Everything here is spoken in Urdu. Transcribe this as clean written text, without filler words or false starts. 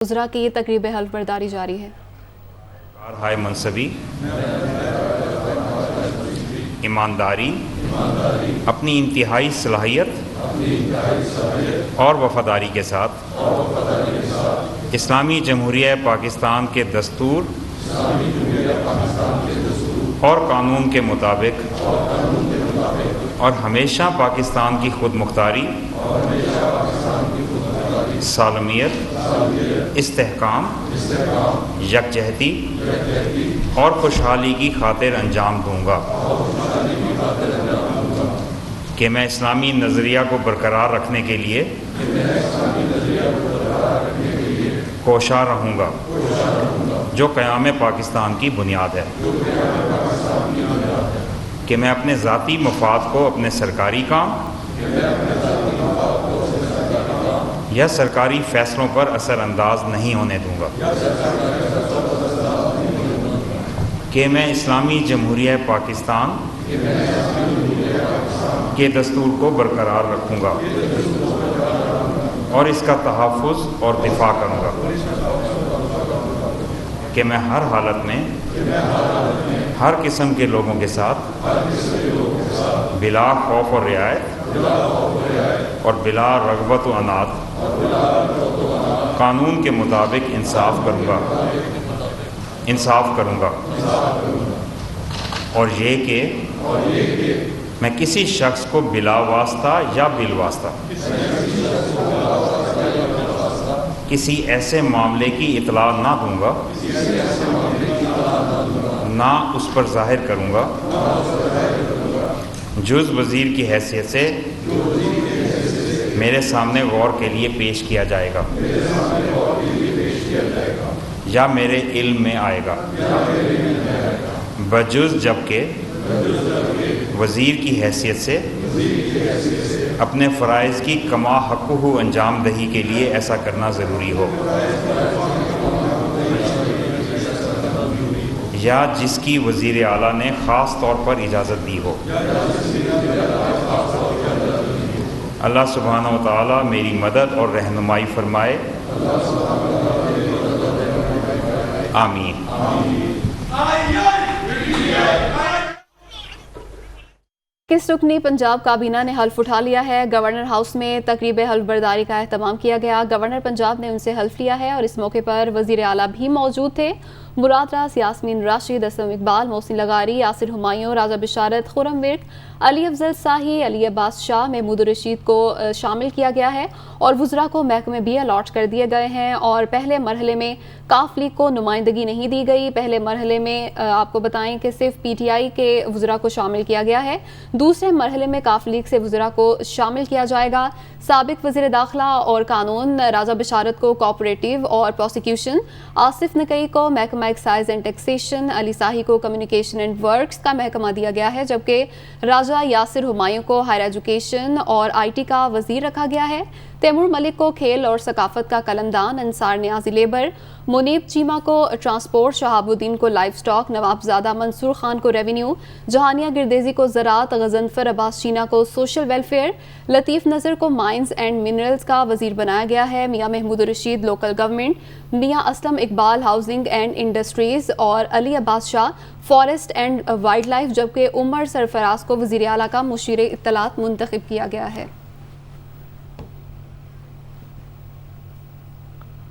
وزراء کی تقریب حلف برداری جاری ہے۔ ہائے منصبی، ایمانداری، اپنی انتہائی صلاحیت اور وفاداری کے ساتھ اسلامی جمہوریہ پاکستان کے دستور اور قانون کے مطابق اور ہمیشہ پاکستان کی خود مختاری، سالمیت، استحکام، یکجہتی اور خوشحالی کی خاطر انجام دوں گا کہ میں اسلامی نظریہ کو برقرار رکھنے کے لیے کوشاں رہوں گا جو قیام پاکستان کی بنیاد ہے، کہ میں اپنے ذاتی مفاد کو اپنے سرکاری کام یا سرکاری فیصلوں پر اثر انداز نہیں ہونے دوں گا، کہ میں اسلامی جمہوریہ پاکستان کے دستور کو برقرار رکھوں گا اور اس کا تحفظ اور دفاع کروں گا، کہ میں ہر حالت میں ہر قسم کے لوگوں کے ساتھ بلا خوف و رعایت اور بلا رغبت و عناد قانون کے مطابق انصاف کروں گا اور یہ کہ میں کسی شخص کو بلا واسطہ یا بالواسطہ کسی ایسے معاملے کی اطلاع نہ دوں گا، نہ اس پر ظاہر کروں گا جز وزیر کی حیثیت سے میرے سامنے غور کے لیے پیش کیا جائے گا یا میرے علم میں آئے گا، بجز جبکہ وزیر کی حیثیت سے اپنے فرائض کی کما حقہ انجام دہی کے لیے ایسا کرنا ضروری ہو، یا جس کی وزیر اعلیٰ نے خاص طور پر اجازت دی ہو۔ اللہ سبحانہ و تعالیٰ میری مدد اور رہنمائی فرمائے، آمین۔ کس رکنی پنجاب کابینہ نے حلف اٹھا لیا ہے۔ گورنر ہاؤس میں تقریب حلف برداری کا اہتمام کیا گیا۔ گورنر پنجاب نے ان سے حلف لیا ہے اور اس موقع پر وزیر اعلیٰ بھی موجود تھے۔ مراد راز، یاسمین راشد، اسلم اقبال، محسن لغاری، یاسر ہمایوں، راجہ بشارت، خرم ورک، علی افضل شاہی، علی عباس شاہ، محمود الرشید کو شامل کیا گیا ہے اور وزراء کو محکمے بھی الاٹ کر دیے گئے ہیں۔ اور پہلے مرحلے میں کاف لیگ کو نمائندگی نہیں دی گئی۔ پہلے مرحلے میں آپ کو بتائیں کہ صرف پی ٹی آئی کے وزراء کو شامل کیا گیا ہے۔ دوسرے مرحلے میں کاف لیگ سے وزراء کو شامل کیا جائے گا۔ سابق وزیر داخلہ اور قانون راجہ بشارت کو کوآپریٹو اور پروسیکیوشن، آصف نقی کو محکمہ ایکسائز اینڈ ٹیکسیشن، علی شاہی کو کمیونیکیشن اینڈ ورکس کا محکمہ دیا گیا ہے، جبکہ راجہ یاسر ہمایوں کو ہائر ایجوکیشن اور آئی ٹی کا وزیر رکھا گیا ہے۔ تیمور ملک کو کھیل اور ثقافت کا قلمدان، انصار نیازی لیبر، منیب چیمہ کو ٹرانسپورٹ، شہاب الدین کو لائف سٹاک، نواب زادہ منصور خان کو ریونیو، جہانیہ گردیزی کو زراعت، غضنفر عباس چینا کو سوشل ویلفیئر، لطیف نظر کو مائنز اینڈ منرلز کا وزیر بنایا گیا ہے۔ میاں محمود الرشید لوکل گورنمنٹ، میاں Aslam Iqbal housing and industries اور علی عباس شاہ فارسٹ اینڈ وائلڈ لائف، جبکہ عمر سرفراز کو وزیر اعلیٰ کا مشیر اطلاعات منتخب کیا گیا ہے۔